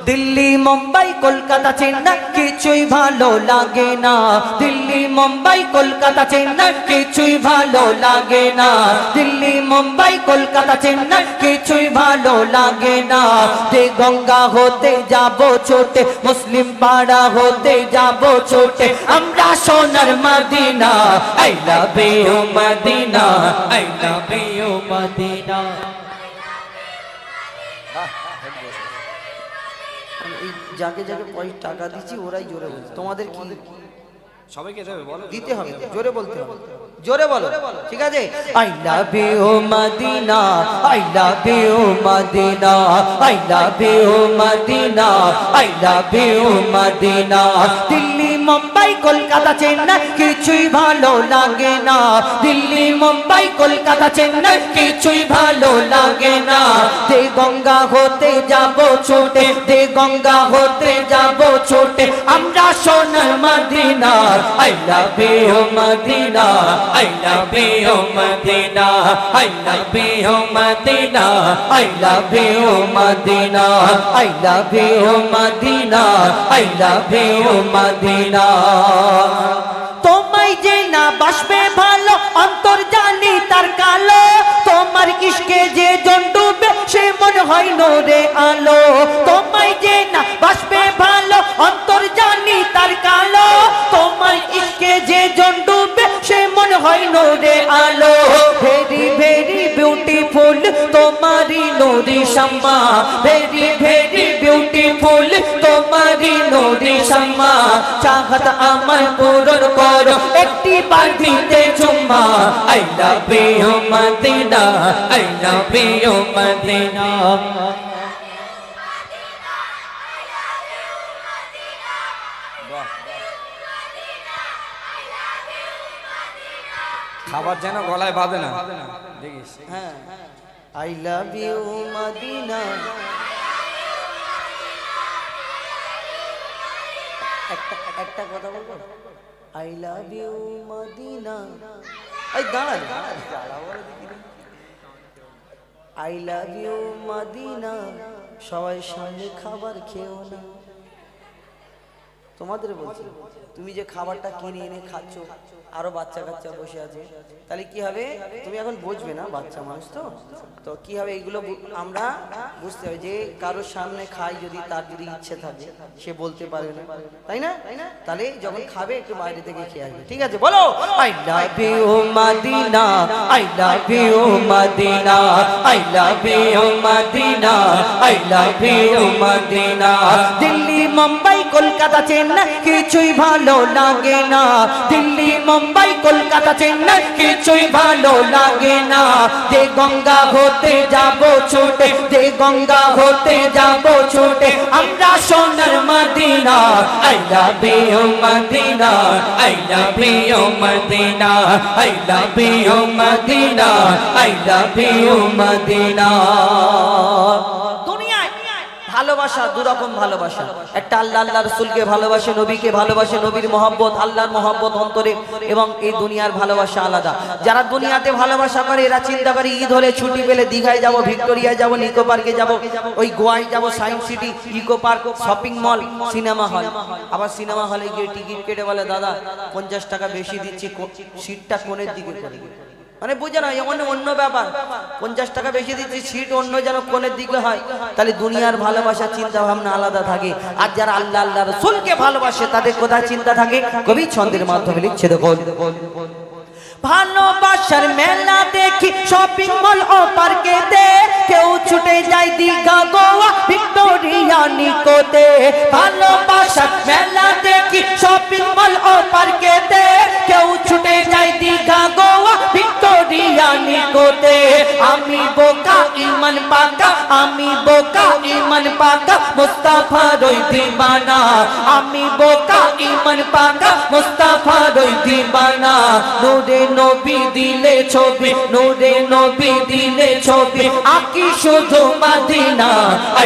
দিল্লি মুম্বাই কলকাতা চেন্নাই কিছুই ভালো লাগে না, দিল্লি মুম্বাই কলকাতা চেন্নাই কিছুই ভালো লাগে না, দিল্লি মুম্বাই কলকাতা চেন্নাই কিছুই ভালো লাগে না। যে গঙ্গা হতে যাব ছোটে, মুসলিম পাড়া হতে যাব ছোটে, আমরা সোনার Medina. I love you Medina, I love you Medina. যাকে যাকে পয়সা টাকা দিচ্ছি ওরাই জোরে বলছে, তোমাদের কি সবাইকে দেবে বলো, দিতে হবে, জোরে বলতে হবে, জোরে বলো, ঠিক আছে? I love you Medina, I love you Medina, I love you Medina, I love you Medina. Delhi Mumbai Kolkata Chennai কিছুই ভালো লাগে না, দিল্লি মুম্বাই কলকাতা চেন্নাই কিছুই ভালো লাগে না। দে গঙ্গা হতে যাব ছোটে, দে গঙ্গা হতে যাব ছোটে, আমরা সোনার Medina. I love you Medina, I love you Medina, I love you Medina, I love you Medina, I love you Medina, I love you Medina। তোমায় যে না বাসবে ভালো অন্তর জানি তার কালো, তোমার ইশকে যে জন ডুবে সে মনে হয় নূরে আলো। তোমায় যে না বাসবে ভালো অন্তর জানি তার কালো, তোমার ইশকে যে জন ডুবে সে মনে হয় নূরে আলো। ভেরি ভেরি বিউটিফুল তোমারি নূরি শাম্মা, ভেরি ভেরি বিউটিফুল তোমারি নূরি শাম্মা। চাহত আমার পূরণ করো একটি বার দিতে চুম্মা। I love you Medina, I love you Medina। খাবার যেন গলায় বাঁধে না, দেখিস? হ্যাঁ, I love you Medina। একটা কথা বলবো, I love you Medina। এই দাঁড়া, I love you Medina। সবাই সামনে খাবার খেও না, তোমাদের বলছি, তুমি যে খাবারটা কিনে এনে খাচ্ছ, আরো বাচ্চা কাচ্চা বসে আছে, তাহলে কি হবে? তুমি এখন বুঝবে না, বাচ্চা মানুষ তো, তো কি হবে এগুলো আমরা বুঝতে হবে যে কারোর সামনে খাই যদি তার যদি ইচ্ছে থাকে সে বলতে পারে না, তাই না? তাহলে যখন খাবে একটু বাইরে থেকে খেয়ে আসবে, ঠিক আছে? বলো I love you Medina, I love you Medina, I love you Medina, I love you Medina। Delhi Mumbai Kolkata Chennai কিছুই ভালো লাগে না, দিল্লি মুম্বাই কলকাতা চেন্নাই কিছুই ভালো লাগে না। যে গঙ্গা হতে যাব ছোটে, যে গঙ্গা হতে যাব ছোটে, আমরা সোনার Medina. I love you Medina, I love you Medina, I love you Medina, I love you Medina। ভালোবাসা দুরকম ভালোবাসা, একটা আল্লাহ আল্লাহ রসুলকে ভালোবাসে, নবীকে ভালোবাসে, নবীর মহব্বত, আল্লাহর মহব্বত অন্তরে, এবং এই দুনিয়ার ভালোবাসা আলাদা। যারা দুনিয়াতে ভালোবাসা করে এরা চিন্তা করে ঈদ হলে ছুটি পেলে দীঘায় যাব, ভিক্টোরিয়ায় যাব, নিকো পার্কে যাব, ওই গোয়ায় যাব, science city, eco park, shopping mall, cinema hall. আবার সিনেমা হলে গিয়ে টিকিট কেটে বলে দাদা 50 টাকা বেশি দিচ্ছি, সিটটা কোণের দিকে করে, মানে বুঝে না, এমন অন্য ব্যাপার, 50 টাকা বেশি দিচ্ছি, সিট অন্য যেন কোণের দিকে হয়। তাহলে দুনিয়ার ভালোবাসার চিন্তা ভাবনা আলাদা থাকে, আর যারা আল্লাহ আল্লাহ রাসূলকে ভালোবাসে তাদের কোথায় চিন্তা থাকে? কবি ছন্দের মাধ্যমে লিখছে, দেখো ভালোবাসার মেলা দেখি শপিং মল ও পার্কেতে, কেউ ছুটে যায় দীঘা গোয়া ভিক্টোরিয়া নিকোতে। ভালোবাসার মেলা দেখি শপিং মল ও পার্কেতে, কেউ ছুটে যায় দীঘা গোয়া ভিক্টোরিয়া নিকোতে। আমি বোকা ইমান পাকা, আমি বোকা ইমান পাকা, মুস্তাফার ওই দিবানা। আমি বোকা ইমান পাকা, মুস্তাফার ওই দিবানা। নূরে নবী দিলে ছবি, নূরে নবী দিলে ছবি, আকি শুধু Medina.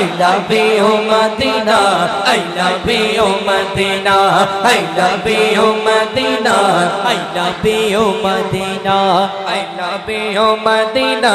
I love you Medina, I love you Medina, I love you Medina, I love you Medina, I love you Medina।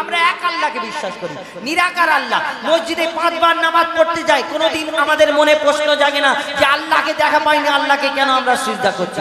আমরা এক আল্লাহকে বিশ্বাস করি, নিরাকার আল্লাহ। মসজিদে 5 বার নামাজ পড়তে যাই, কোনোদিন আমাদের মনে প্রশ্ন জাগে না যে আল্লাহকে দেখা পাইনি, আল্লাহকে কেন আমরা সিজদা করছি।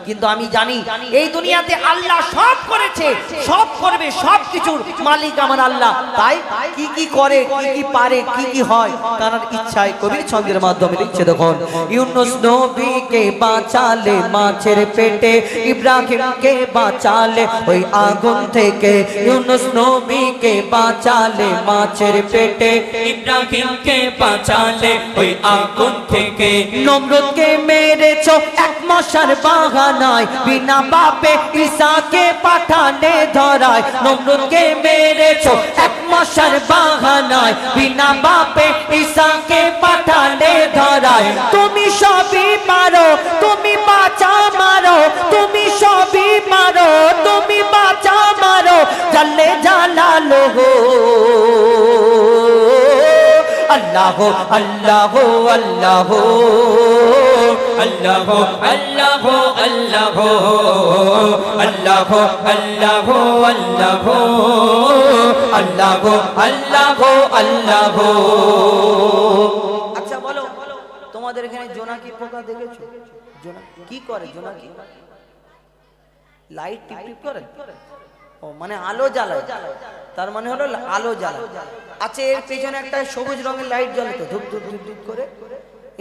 কিন্তু আমি জানি এই দুনিয়াতে আল্লাহ সব করেছে, সব করবে, সব কিছুর মালিক আমার আল্লাহ। তাই কি কি করে, কি কি পারে, কি কি হয় তার ইচ্ছায় কবির ছন্দের মাধ্যমে লিখছে। দেখুন, ইউনুস নবীকে বাঁচালে মাছের পেটে, ইব্রাহিমকে বাঁচালে ওই আগুন থেকে। ইউনুস নবীকে বাঁচালে মাছের পেটে, ইব্রাহিমকে বাঁচালে ওই আগুন থেকে। নমরুদকে মেরেছো এক মশার বাহানায়, বিনা বাপে ঈসাকে পাঠানে ধরায়। নমরুদকে মেরেছো এক মশার বাহানায়, বিনা বাপে ঈসাকে পাঠানে ধরায়। তুমি সবই পারো, তুমি বাঁচা মারো, তুমি সবই পারো, তুমি বাঁচা মারো। জাল্লে জালালুহু আল্লাহু আল্লাহু আল্লাহু আল্লাহু আল্লাহু আল্লাহু আল্লাহু আল্লাহু আল্লাহু আল্লাহু আল্লাহু আল্লাহু। আচ্ছা বলো, তোমাদের এখানে জোনাকি পোকা দেখেছো? জোনাকি কি করে? জোনাকি লাইট টিপ টিপ করে। ও মানে আলো জ্বালায়, তার মানে হলো আলো জ্বালায়। আচ্ছা, এর পেছনে একটা সবুজ রঙের লাইট জ্বলে তো, ধূপ ধূপ ধূপ ধূপ করে।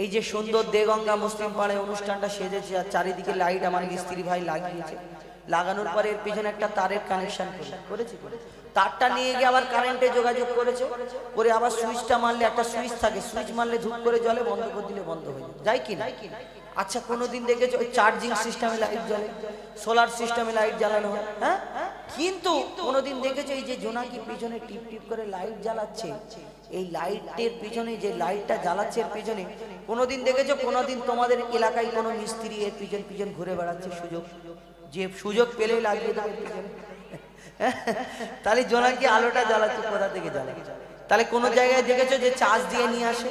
এই যে সুন্দর দেগঙ্গা মুসলিম পাড়ায় অনুষ্ঠানটা সেজেছে আর চারিদিকে লাইট আমার স্ত্রী ভাই লাগিয়েছে, লাগানোর পরে এর পিছনে একটা তারের কানেকশন করেছে। তারটা নিয়ে গিয়ে আবার কারেন্টে যোগাযোগ করেছে, করে আবার সুইচটা মারলে, একটা সুইচ থাকে, সুইচ মারলে ধূপ করে জ্বলে, বন্ধ করে দিলে বন্ধ হয়ে যায় কি না? আচ্ছা, কোনোদিন দেখেছো ওই চার্জিং সিস্টেমে লাইট জ্বলে, সোলার সিস্টেমে লাইট জ্বালানো হয়? হ্যাঁ, কিন্তু কোনোদিন দেখেছো এই যে জোনাকি পিছনে টিপ টিপ করে লাইট জ্বালাচ্ছে, এই লাইটের পিছনে যে লাইটটা জ্বালাচ্ছে এর পিছনে কোনোদিন দেখেছো? কোনোদিন তোমাদের এলাকায় কোনো মিস্ত্রি এর পিছন পিছন ঘুরে বেড়াচ্ছে, যে সুযোগ পেলেই লাগিয়ে দেবে পিছনে? তাহলে জোনাকি আলোটা জ্বালাচ্ছে কোথা থেকে জ্বালাচ্ছে? তাহলে কোন জায়গায় দেখেছো যে চার্জ দিয়ে নিয়ে আসে?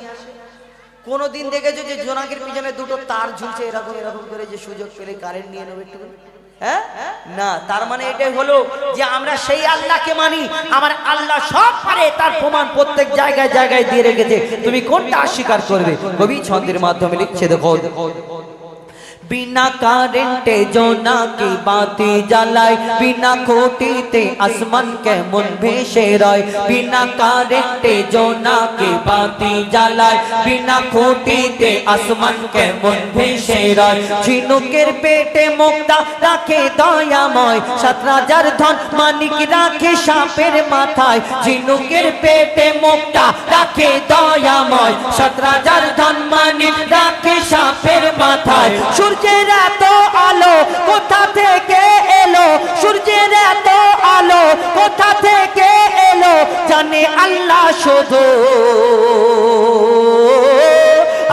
কোনদিন দেখেছো যে জোনাকির পিছনে দুটো তার ঝুলছে এরকম এরকম করে, যে সুযোগ পেলে কারেন্ট নিয়ে নেবে একটু? হ্যাঁ না, তার মানে এটাই হলো যে আমরা সেই আল্লাহকে মানি, আমার আল্লাহ সব পারে, তার প্রমাণ প্রত্যেক জায়গায় জায়গায় দিয়ে রেখেছে। তুমি কোনটা অস্বীকার করবে? কবি ছন্দের মাধ্যমে লিখছে, দেখো, बिना कारेंटे जोनाकी बाती जलाए, बिना खोटीते आसमान के मुन भेसे रहे। बिना कारेंटे जोनाकी बाती जलाए, बिना खोटीते आसमान के मुन भेसे रहे। झिनुकेर पेटे मुक्ता राखे दयामय, 17,000 धन मानिक राखे सापेर माथाय। झिनुकेर पेटे मुक्ता राखे दयामय, 17,000 धन मानिक राखे सापेर माथाय। সূর্যের এত আলো কোথা থেকে এলো? সূর্যের এত আলো কোথা থেকে এলো? জানে আল্লাহ শুধু।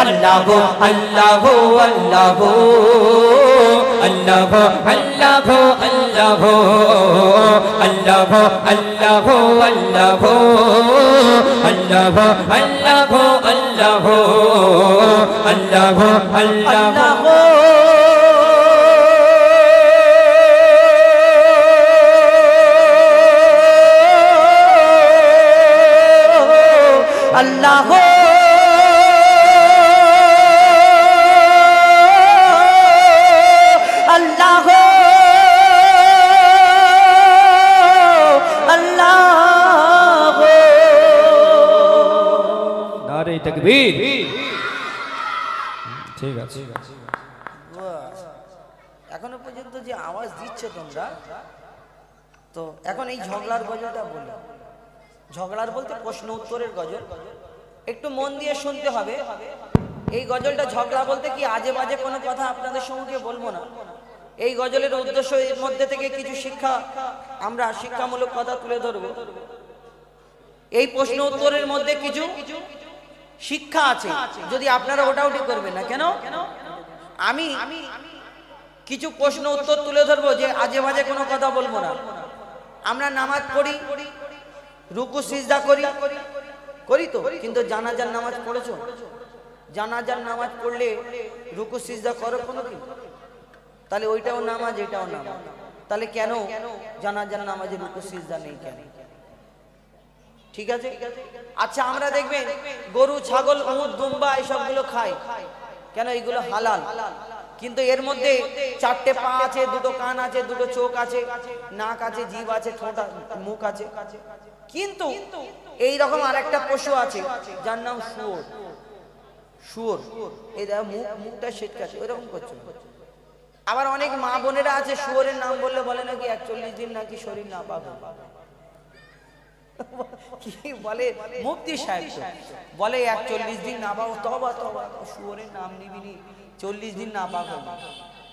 আল্লাহ আল্লাহ আল্লাহ আল্লাহ আল্লাহ আল্লাহ আল্লাহ আল্লাহ আল্লাহ আল্লাহ আল্লাহ আল্লাহ আল্লাহ আল্লাহ আল্লাহ আল্লাহ আল্লাহ। নারে তাকবীর। ঠিক আছে, এখনো পর্যন্ত যে আওয়াজ দিচ্ছে তোমরা, তো এখন এই ঝগড়ার গজলটা বললাম। ঝগড়ার বলতে প্রশ্ন উত্তরের গজল, একটু মন দিয়ে শুনতে হবে। এই গজলটা ঝগড়া বলতে কি আজে বাজে কোনো কথা আপনাদের সঙ্গে বলবো না। এই গজলের উদ্দেশ্য এর মধ্যে থেকে কিছু শিক্ষা, আমরা শিক্ষামূলক কথা তুলে ধরবো। এই প্রশ্ন উত্তরের মধ্যে কিছু শিক্ষা আছে, যদি আপনারা ওটাউটি করবেন না কেন? আমি কিছু প্রশ্ন উত্তর তুলে ধরবো, যে আজে বাজে কোনো কথা বলবো না। আমরা নামাজ পড়ি, রুকু সিজদা করি তো, কিন্তু জানাজার নামাজ পড়েছো? জানাজার নামাজ পড়লে রুকু সিজদা করো কোনোদিন? তাহলে ওইটাও নামাজ, এটাও নামাজ। তাহলে কেন জানাজার নামাজে রুকু সিজদা নেই কেন? ঠিক আছে। আচ্ছা আমরা দেখবেন গরু ছাগল উট দুম্বা এইসবগুলো খাই কেন? এইগুলো হালাল, কিন্তু এর মধ্যে 4টে পা আছে, 2টো কান আছে, 2টো চোখ আছে, নাক আছে, জিভ আছে, ঠোঁট মুখ আছে। কিন্তু এই রকম আরেকটা পশু আছে যার নাম শুয়োর। শুয়োর এই দেখো মুখটা ছিটকাচ্ছে, ওইরকম করছে। আবার অনেক মা বোনেরা আছে শুয়োরের নাম বললে বলে নাকি 41 দিন নাকি শরীর না পাবে। কি বলে মুফতি সাহেব বলে 41 দিন না পাবো, তবা তবা শুয়োরের নাম নিবি নি, 40 দিন না পাবো।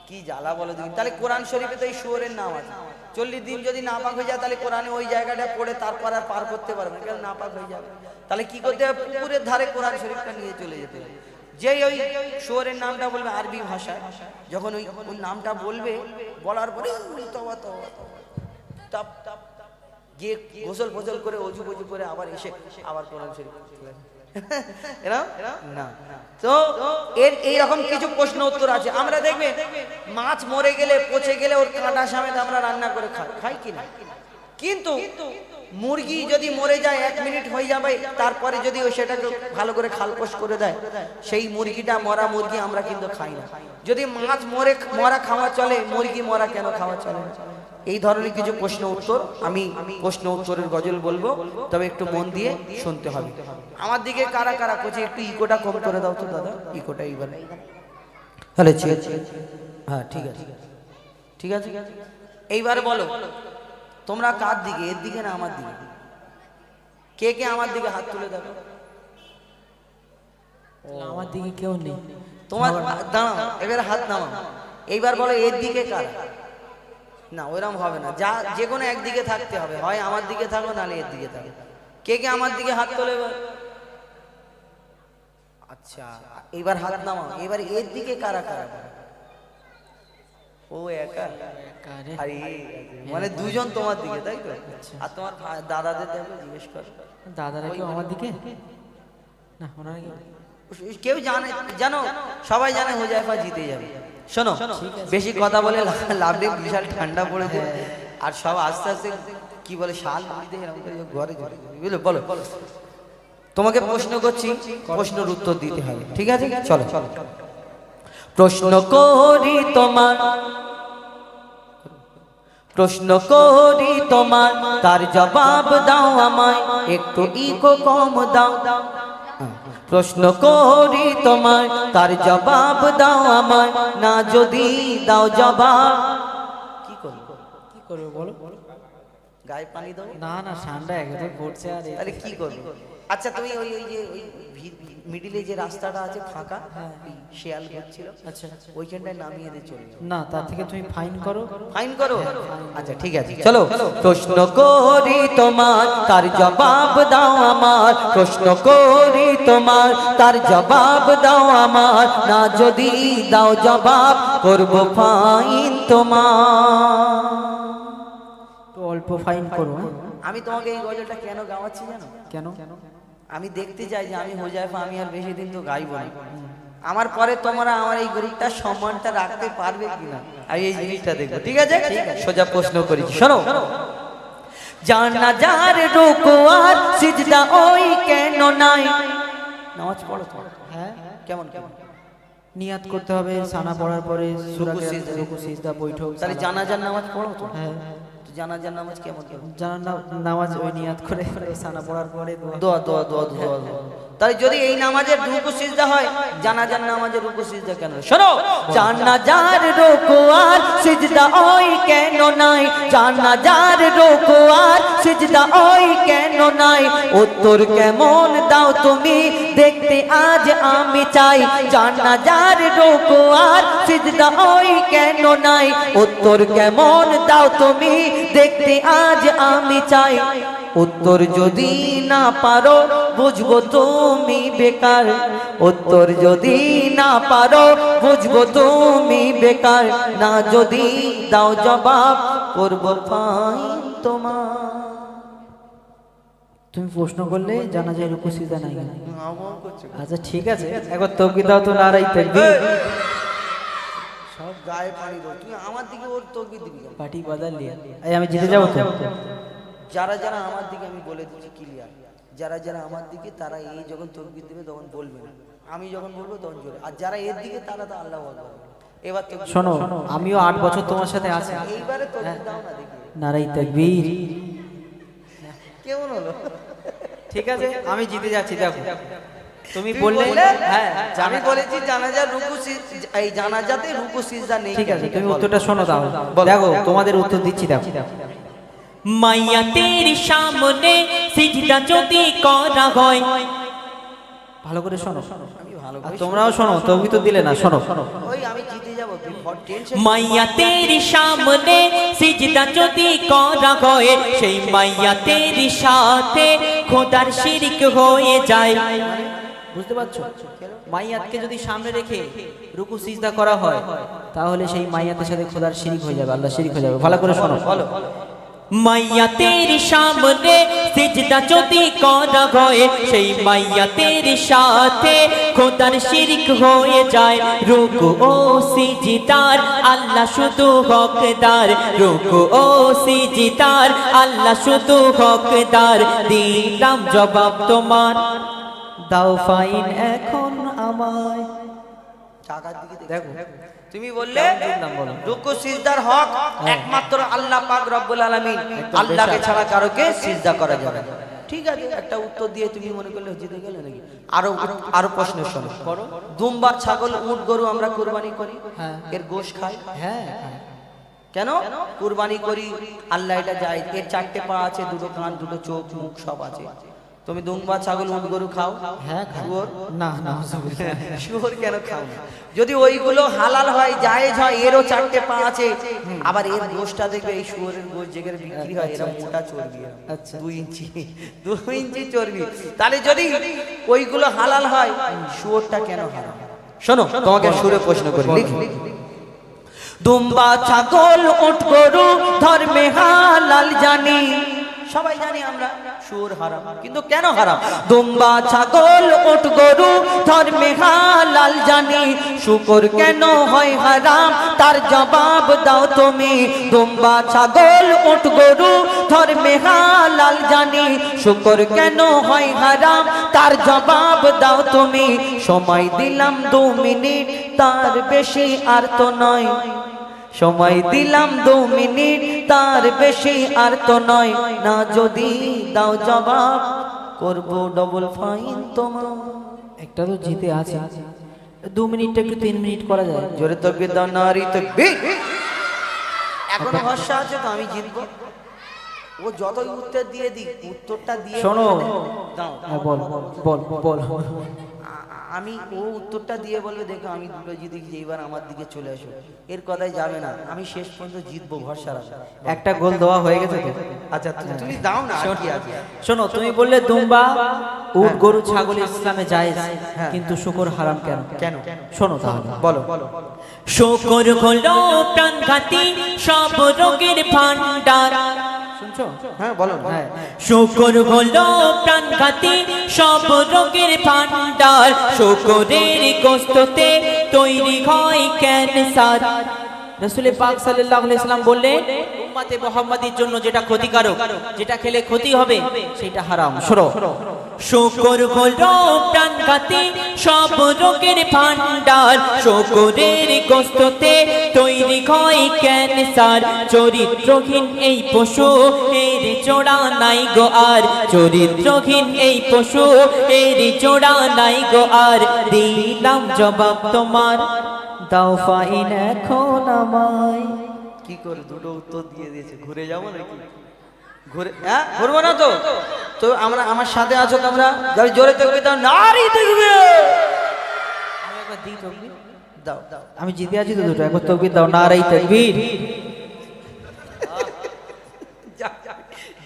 কি জ্বালা বলো দিন। তাহলে কোরআন শরীফে তো এই শুয়োরের নাম আছে। 40 দিন যদি নাপাক হয়ে যায় তাহলে কোরআনে ওই জায়গাটা পড়ে তারপর আর পার করতে পারবে না, কেন নাপাক হয়ে যাবে। তাহলে কি করতে হবে? পুকুরের ধারে কোরআন শরীফটা নিয়ে চলে যেতে হবে। যেই ওই শুয়োরের নামটা বলবে আরবি ভাষায়, যখন ওই নামটা বলবে, বলার পরে তবা তবা তপ তপ গিয়ে গোসল ফসল করে অজু ফজু করে আবার এসে আবার কোরআন শরীফ না। তো এর এইরকম কিছু প্রশ্ন উত্তর আছে। আমরা দেখবে মাছ মরে গেলে পচে গেলে ওর কাঁটা সমেত আমরা রান্না করে খাই কিনা? কিন্তু মুরগি যদি মরে যায় 1 মিনিট হয়ে যাবে, তারপরে যদি ওই সেটাকে ভালো করে খালপোষ করে দেয়, সেই মুরগিটা মরা মুরগি আমরা কিন্তু খাই না। যদি মাছ মরা খাওয়া চলে, মুরগি মরা কেন খাওয়া চলে না? এই ধরনের কিছু প্রশ্ন উত্তর আমি প্রশ্ন উত্তরের গজল বলবো, তবে একটু মন দিয়ে শুনতে হবে। আমার দিকে কারা কারা করছে একটু ইকোটা কম করে দাও তো দাদা, ইকোটা এইবার। হ্যালো, হ্যাঁ ঠিক আছে ঠিক আছে। এইবার বলো তোমরা কার দিকে, এর দিকে না আমার দিকে? কে কে আমার দিকে হাত তুলে দেবে? আমার দিকে কেউ নেই। তোমার দাঁড়াও, এবার হাত নামাও। এইবার বলো এর দিকে কার? না ওইরকম হবে না, যা যে কোনো একদিকে থাকতে হবে, হয় আমার দিকে থাকো নাহলে এর দিকে থাকো। কে কে আমার দিকে হাত তোলে? আচ্ছা এবার হাত নামাও। এবার এর দিকে কারা কারা? ও একা? আরে মানে দুজন তোমার দিকে, তাই তো? আর তোমার দাদাদের দেখো, জিজ্ঞেস করো দাদারা কেউ আমার দিকে না, ওনারা কেউ জানে, জানো সবাই জানে হুজাইফা জিতে যাবে। শোনো বেশি কথা বলে লাভ নেই, বিশাল ঠান্ডা পড়েছে। আর সব আস্তে আস্তে কি বলে শাল ঘরে বুঝলো। বলো তোমাকে প্রশ্ন করছি, প্রশ্নের উত্তর দিতে হবে, ঠিক আছে? চলো প্রশ্ন করি তোমার, প্রশ্ন করি তোমার, তার জবাব দাও আমায়, একটু ইকো কম দাও। প্রশ্ন করি তোমার, তার জবাব দাও আমায়, না যদি দাও জবাব কি করবো? কি করবে বলো? গায়ে পানি দাও? না না, ঠান্ডা একদম পড়ছে। আর তাহলে কি করবো? আচ্ছা তুমি ওই যে ওই মিডিলে যে রাস্তাটা আছে ফাঁকা, শেয়াল ঘুরছিল, আচ্ছা ওইখানটায় নামিয়ে দিয়ে চলে যাও। না, তার থেকে তুমি ফাইন করো। ফাইন করো? আচ্ছা ঠিক আছে চলো। প্রশ্ন করি তোমার, তার জবাব দাও আমার, প্রশ্ন করি তোমার, তার জবাব দাও আমার, না যদি দাও জবাব করব ফাইন তোমার। তো অল্প ফাইন করো। আমি তোমাকে এই গজলটা কেন গাওয়াচ্ছি জানো? কেন? আমি দেখতে চাই যে আমি হুজাইফা, আমি আর বেশি দিন তো গাইব না। আমার পরে তোমরা আমার এই গরিবটার সম্মানটা রাখতে পারবে কিনা, আমি এই জিনিসটা দেখবো, ঠিক আছে? সোজা প্রশ্ন করি, শোনো। জানাজার রুকু আর সিজদা ওই কেন নাই? নামাজ পড়ো তো? হ্যাঁ। কেমন কেমন নিয়াত করতে হবে সানা পড়ার পরে, সূরা রুকু সিজদা বৈঠক। তাহলে জানাজার নামাজ পড়ো তো? হ্যাঁ। জানাজার নামাজ কেমন কেমন? জানার নামাজ ওই নিয়াত করে সানা পড়ার পরে দোয়া দোয়া দোয়া দোয়া। তাই যদি এই নামাজের রুকু সিজদা হয়, জানাজার নামাজের রুকু সিজদা কেন? শোনো, জানাজার রুকু আর সিজদা ওই কেন নাই? জানাজার রুকু আর সিজদা ওই কেন নাই? উত্তর কেমন দাও তুমি দেখতে আজ আমি চাই। জানাজার রুকু আর সিজদা ওই কেন নাই? উত্তর কেমন দাও তুমি দেখতে আজ আমি চাই। উত্তর যদি না পারো বুঝবো তুমি বেকার, উত্তর যদি না পারো বুঝবো তুমি বেকার, না যদি দাও জবাব করব ফাইন তোমার। তুমি প্রশ্ন করলে জানা যায় রুকু সিজদা নাই কেন? আচ্ছা ঠিক আছে, একবার তাকবীর দাও তো, নারাই তাকবীর। সব গায়ে পানি দাও, তুমি আমার দিকে ওর তাকবীর দিবি কেন? পার্টি বাজার লিয়া। এই আমি জিতে যাবো তো? যারা যারা আমার দিকে আমি বলে দিচ্ছি ক্লিয়ার, যারা যারা আমার দিকে তারা এই যখন তকবীর দেবে তখন বলবে না, আমি যখন বলবো তখন জোরে, আর যারা এর দিকে তারা তো আল্লাহু আকবার। এবার তো শোনো, আমিও 8 বছর তোমার সাথে আছি। এইবারে তকবীর দাও না দেখি নারাই তাকবীর। কেমন হলো? ঠিক আছে, আমি জিতে যাচ্ছি। দেখো তুমি বললে, হ্যাঁ আমি বলেছি জানাজার রুকু এই জানাজাতে রুকু সিজদা নেই। ঠিক আছে, তুমি উত্তরটা শোনো দাও। দেখো তোমাদের উত্তর দিচ্ছি। দেখো, মাইয়াতের সামনে সিজদা যদি করা হয়, ভালো করে শোনো। আমি ভালো আর করে তোমরাও শোনো, তুমি তো দিলে না, শোনো। ওই আমি জিতে যাব, তুই টেনশন। মাইয়াতের সামনে সিজদা যদি করা হয়, সেই মাইয়াতের সাথে খোদার শিরক হয়ে যায়। বুঝতে পারছো? মাইয়াতকে যদি সামনে রেখে রুকু সিজদা করা হয়, তাহলে সেই মাইয়াতের সাথে খোদার শিরক হয়ে যাবে, আল্লাহ শিরক হয়ে যাবে। ভালো করে শোনো। বলো মাইয়াতের সামনে সিজদা যদি করা হয়, সেই মাইয়াতের সাথে খোদার শিরক হয়ে যায়। রুকু ও সিজদার আল্লাহ শুধু হকদার, রুকু ও সিজদার আল্লাহ শুধু হকদার। দিলাম জবাব তোমার, দাও ফাইন এখন আমায়। টাকার দিকে দেখো, তুমি বললে দিলাম, বলো। রুকু সিজদার হক একমাত্র আল্লাহ পাক রব্বুল আলামিন, আল্লাহকে ছাড়া কারোকে সিজদা করা যাবে না। ঠিক আছে, একটা উত্তর দিয়ে তুমি মনে করলে জিতে গেলে নাকি? আরো প্রশ্ন শোনো। দুম্বা, ছাগল, উট, গরু আমরা কুরবানি করি, এর গোশ খাই। হ্যাঁ, কেন কুরবানি করি? আল্লাহ এটা যায়, এর 4টে পা আছে, 2টো কান, 2টো চোখ, মুখ সব আছে। তুমি দুম্বা, ছাগল, উট, গরু খাও? হ্যাঁ, শুয়োর? না না, শুয়োর কেন খাও না? যদি ওইগুলো হালাল হয়, জায়েজ হয়, এরও 4টে পা আছে, আবার এর গোশটা দেখবে, এই শুয়োরের গোশ যেখানে বিক্রি হয় এরা মোটা চর্বি, আচ্ছা। 2 ইঞ্চি চর্বি। তাহলে যদি ওইগুলো হালাল হয়, শুয়োরটা কেন হারাম? শোনো, তোমাকে সুরে প্রশ্ন করি, লিখি। দুম্বা, ছাগল, উট, গরু ধর্মে হালাল জানি। সবাই জানি আমরা শুয়োর হারাম, কিন্তু কেন হারাম? দুম্বা, ছাগল, উট, গরু ধর্মে হালাল জানি। শুকর কেন হয় হারাম, তার জবাব দাও তুমি। দুম্বা, ছাগল, উট, গরু ধর্মে হালাল জানি। শুকর কেন হয় হারাম, তার জবাব দাও তুমি। সময় দিলাম 2 মিনিট, তার বেশি আর তো নয়। সময় দিলাম 2 মিনিট, তার বেশি আর তো নয়। না যদি দাও জবাব, করব ডবল ফাইন তোমার। একটা তো জিতে আছে, 2 মিনিটটা একটু 3 মিনিট করা যায়। জোরে তাকবীর দাও, নারী তাকবীর। এখনো ভরসা আছে তো আমি জিতবো? ও যতই উত্তর দিয়ে দিক, উত্তরটা দিয়ে শোনো, দাও। বল বল বল। আমি ও উত্তরটা দিয়ে বলবে, দেখো আমি 2টো জিতে গেছি, এইবার আমার দিকে চলে আসো, এর কথাই যাবে না। আমি শেষ পর্যন্ত জিতবো, ভরসা রাখো। একটা গোল দেওয়া হয়ে গেছে তো। আচ্ছা তুমি দাও না, আর কি আছে? শোনো, তুমি বললে দুম্বা, উট, গরু, ছাগল ইসলামে জায়েজ, কিন্তু শুকর হারাম কেন? কেন? শোনো তাহলে, বলো। শুকর হলো প্রাণঘাতী সব রোগের ভান্ডার। শুনছো? হ্যাঁ বলো। হ্যাঁ, শুকর হলো প্রাণঘাতী সব রোগের ভান্ডার। শুকরের গোশতে তৈরি হয় ক্যান্সার। রাসূল পাক সাল্লাল্লাহু আলাইহি সাল্লাম বললেন, উম্মতে মুহাম্মাদির জন্য যেটা ক্ষতিকারক, যেটা খেলে ক্ষতি হবে, সেটা হারাম। শোনো, শুকর হলো প্রাণঘাতী সব রোগের ভান্ডার। শুকরের গোশতে তৈরি হয় ক্যান্সার। চরিত্রহীন এই পশু, এর জোড়া নাই গো আর। চরিত্রহীন এই পশু, এর জোড়া নাই গো আর। দিলাম জবাব তোমার, দাও ফাইন এখন আমায়। কি করে 2টো উত্তর দিয়ে দিয়েছে, ঘুরে যাবো নাকি? হ্যাঁ ঘুরবো না তো? তো আমরা আমার সাথে আছো তোমরা, জোরে তাকবীর দাও, নারী তাকবীর। আমি একবার দিই তাকবীর। দাও। আমি জিতে আছি তো 2টো, একবার তাকবীর দাও, নারাই তাকবীর।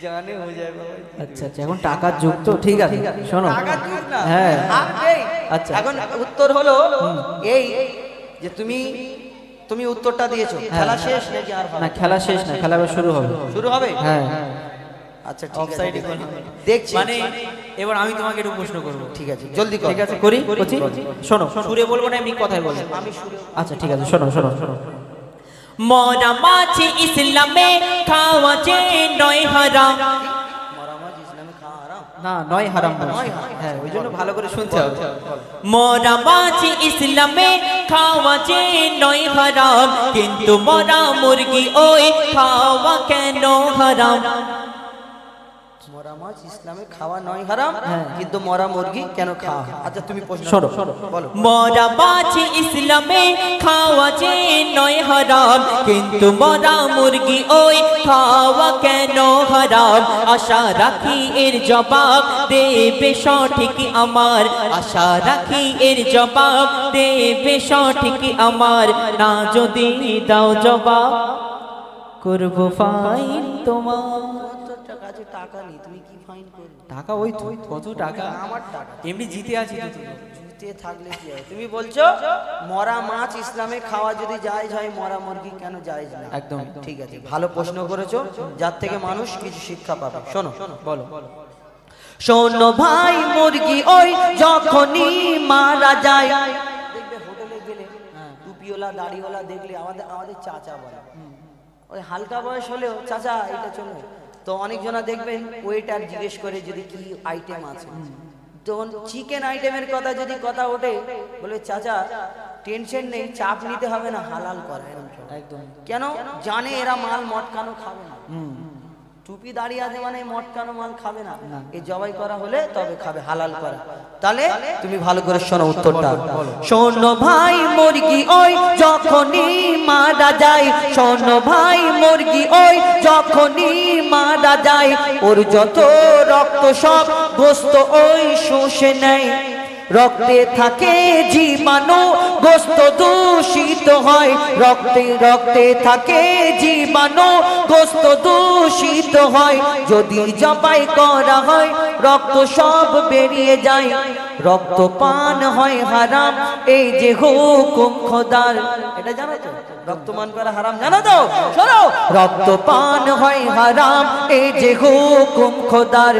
জানে হয়ে যায় বাবা। আচ্ছা আচ্ছা, এখন টাকার যুগ তো, ঠিক আছে। শোনো, টাকা দিস না। হ্যাঁ, আর নেই। আচ্ছা। এখন উত্তর হলো এই যে তুমি উত্তরটা দিয়েছো, খেলা শেষ নাকি আর হবে? না, খেলা শেষ না, খেলা আবার শুরু হবে। শুরু হবে? হ্যাঁ, আচ্ছা ঠিক আছে, দেখছি। মানে এবার আমি তোমাকে একটু প্রশ্ন করব। ঠিক আছে, জলদি কর। ঠিক আছে, করি। শোনো, সুরে বলবো না, এমনি কথাই বলবো। আমি শুরু। আচ্ছা ঠিক আছে, শোনো শোনো শোনো। মরা মাছি ইসলামে খাওয়া যে নয় হারাম। মরা মাছ ইসলামে খাওয়া হারাম? না নয় হারাম বলছি। নয় হারাম। হ্যাঁ ওই জন্য ভালো করে শুনতে হবে। মরা মাছি ইসলামে খাওয়া যে নয় হারাম, কিন্তু মরা মুরগি ওই খাওয়া কেন হারাম? মরা মাছ ইসলামে খাওয়া নয় হারাম, কিন্তু মরা মুরগি কেন খাওয়া? আচ্ছা তুমি প্রশ্ন শোনো। বলো। মরা মাছি ইসলামে খাওয়া যে নয় হারাম, কিন্তু মরা মুরগি ওই খাওয়া কেন হারাম? আশা রাখি এর জবাব দেবে সঠিক আমার, আশা রাখি এর জবাব দেবে সঠিক আমার। না যদি দাও জবাব করব ফাইন তোমার। তোর কাছে টাকা নেই, তুমি কি ফাইন করবে? টাকা ওই তো কত টাকা, আমার টাকা এমনি জিতে আছি তো তুমি। জুতে থাকলে কি হয়? তুমি বলছো মরা মাছ ইসলামে খাওয়া যদি জায়েজ হয়, মরা মুরগি কেন জায়েজ না? একদম ঠিক আছে, ভালো প্রশ্ন করেছো, যার থেকে মানুষ কিছু শিক্ষা পাবে। শোনো বলো। শোনো ভাই মুরগি ওই যখনই মারা যায়, দেখবে হোটেলে গেলে টুপিওয়ালা দাড়িওয়ালা দেখলে আমাদের চাচা বলে, ওই হালকা বয়স হলেও চাচা এটা চলে। তো অনেকজনা দেখবেন ওয়েটার জিজ্ঞেস করে যদি কি আইটেম আছে, তখন চিকেন আইটেমের কথা যদি কথা ওঠে, বলে চাচা টেনশন নেই, চাপ নিতে হবে না, হালাল করা। একদম কেন জানে এরা মাল মটকানো খাবে না, টুপি দাঁড়িয়ে আছে মানে মটকানো মাল খাবে না, এই জবাই করা হলে তবে খাবে, হালাল করা। তাহলে তুমি ভালো করে শোনো উত্তরটা। শোনো ভাই মুরগি ওই যখনই মারা যায়, শোনো ভাই মুরগি ওই যখনই মারা যায়, ওর যত রক্ত সব গোস্ত ওই শুষে নেয়, রক্তে থাকে জীবাণু গোস্ত দূষিত হয়, রক্তে রক্তে থাকে জীবাণু গোস্ত দূষিত হয়। যদি জবাই করা হয় রক্ত সব বেরিয়ে যায়, রক্ত পান হয় হারাম, এই যে হুকুম খোদার। এটা জানো তো, রক্ত মান করা হারাম জানো তো? শোনো, রক্ত পান হয় হারাম, এই যে হুকুম খোদার।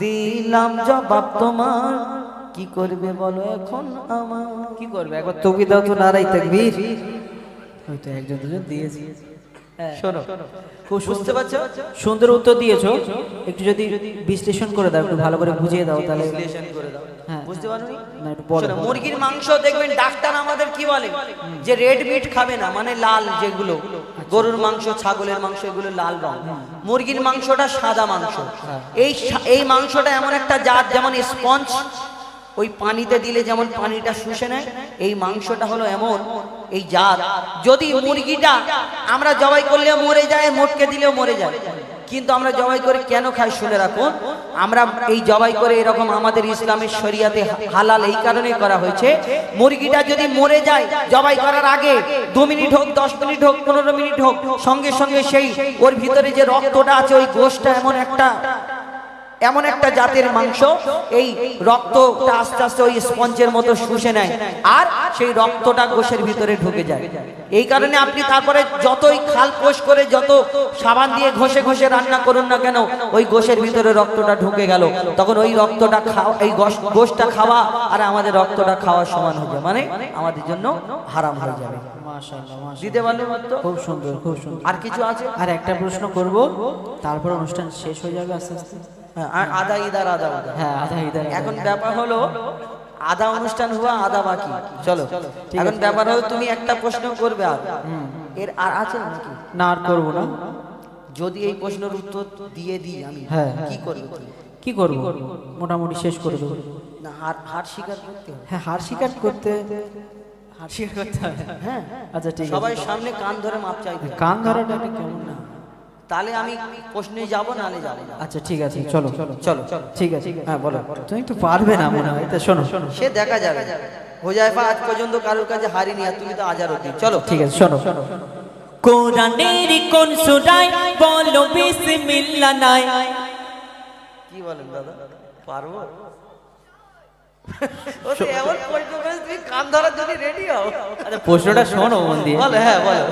দিলাম জবাব তোমার, কি করবে বলো এখন আমার? কি করবে একবার তুমি দাও তো, নারাই তাকবীর। হয়তো একজন দুজন দিয়েছি। শোনো, খুব বুঝতে পারছো? সুন্দর উত্তর দিয়েছো, একটু যদি বিশ্লেষণ করে দাও, একটু ভালো করে বুঝিয়ে দাও তাহলে। বিশ্লেষণ করে দাও। হ্যাঁ। বুঝতে পারোনি? না একটু বলো। শোনো, মুরগির মাংস দেখবেন ডাক্তার আমাদের কি বলে, যে রেড মিট খাবে না, মানে লাল যেগুলো, গরুর মাংস ছাগলের মাংস এগুলো লাল রং, মুরগির মাংসটা সাদা মাংস। এই মাংসটা এমন একটা জাত, যেমন স্পঞ্জ ওই পানিতে দিলে যেমন পানিটা শুষে নেয়, এই মাংসটা হলো এমন এই জাত। যদি মুরগিটা আমরা জবাই করলেও মরে যায়, মোটকে দিলেও মরে যায়, কিন্তু আমরা জবাই করে কেন খাই শুনে রাখুন। আমরা এই জবাই করে এরকম আমাদের ইসলামের শরিয়াতে হালাল এই কারণে করা হয়েছে, মুরগিটা যদি মরে যায় জবাই করার আগে 2 মিনিট হোক, 10 মিনিট হোক, 15 মিনিট হোক, সঙ্গে সঙ্গে সেই ওর ভিতরে যে রক্তটা আছে, ওই গোশটা এমন একটা জাতের মাংস, এই রক্তটা আস্তে আস্তে ওই স্পঞ্জের মতো শুষে নেয়, আর সেই রক্তটা গোশের ভিতরে ঢুকে যায়। এই কারণে আপনি তারপরে যতই খাল পোষ করে, যত সাবান দিয়ে ঘষে ঘষে রান্না করুন না কেন, ওই গোশের ভিতরে রক্তটা ঢুকে গেল, তখন ওই রক্তটা খাওয়া, এই গোশটা খাওয়া আর আমাদের রক্তটা খাওয়া সমান হয়ে যাবে, মানে আমাদের জন্য হারাম হয়ে যাবে। দিতে পারলে খুব সুন্দর, খুব সুন্দর। আর কিছু আছে? আর একটা প্রশ্ন করব, তারপর অনুষ্ঠান শেষ হয়ে যাবে আস্তে আস্তে। আধা ইদার আধা উদার। হ্যাঁ আধা ইদার। এখন ব্যাপার হলো আধা অনুষ্ঠান হুয়া আধা বাকি। চলো এখন ব্যাপার হলো তুমি একটা প্রশ্ন করবে, আর এর আর আছে নাকি? না আর করবো না। যদি এই প্রশ্নের উত্তর দিয়ে দিই আমি, হ্যাঁ কি করবে তুমি? কি করবো, মোটামুটি শেষ করে দেবো। না হার স্বীকার করতে হবে। হ্যাঁ হার স্বীকার করতে, হার স্বীকার করতে হবে। হ্যাঁ আচ্ছা ঠিক আছে। সবাই সামনে কান ধরে মাপ চাইবে। কান ধরাটা কেমন না? তাহলে আমি প্রশ্নে যাব, নালে যাব না। আচ্ছা ঠিক আছে, চলো চলো ঠিক আছে। হ্যাঁ বলো, তুমি তো পারবে না মনে হয়, তা শোনো। সে দেখা যাবে। হোজাইফা আজ পর্যন্ত কারোর কাছে হারিনি, আর তুমি তো আজার অতি। চলো ঠিক আছে শোনো। কোরআনের কোন সূরায় বলো বিসমিল্লাহ নাই? কি বলেন দাদা, পারবো? ও তো এমন প্রশ্ন করে, তুমি কান ধরার জন্য রেডি হও। আচ্ছা প্রশ্নটা শোনো মন দিয়ে। বলো, হ্যাঁ বলো।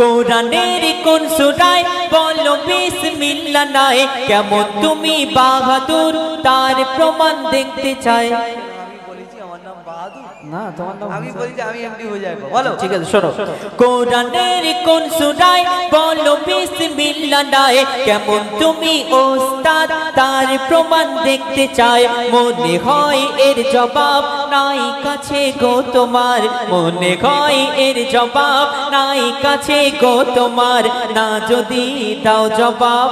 কোরআনের কোন সূরায় বলো বিসমিল্লাহ নাই? কেমন তুমি বাহাদুর তার প্রমাণ দেখতে চাই। আমি বলেছি আমার নাম বাহাদুর। না তোমার নাম আমি বলি যে আমি এমডি হয়ে যাবো, বলো। ঠিক আছে শোনো কোরআনের কোন সূরায় বলো বিসমিল্লাহ নাই কেমন তুমি ওস্তাদ তার প্রমাণ দেখতে চাই মনে হয় এর জবাব নাই কাছে গো তোমার মনে হয় এর জবাব নাই কাছে গো তোমার না যদি দাও জবাব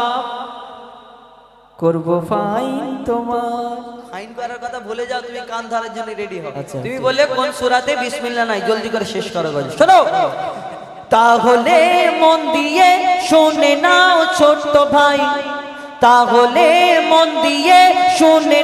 করবো ফাইন তোমার ফাইন করার কথা ভুলে যাও, তুমি কান ধরার জন্য রেডি হও। আচ্ছা, তুমি বললে কোন সূরাতে বিসমিল্লাহ নাই, জলদি করে শেষ করো গল্প। শোনো, তাহলে মন দিয়ে শুনে নাও ছোট্ট ভাই তাহলে মন দিয়ে শুনে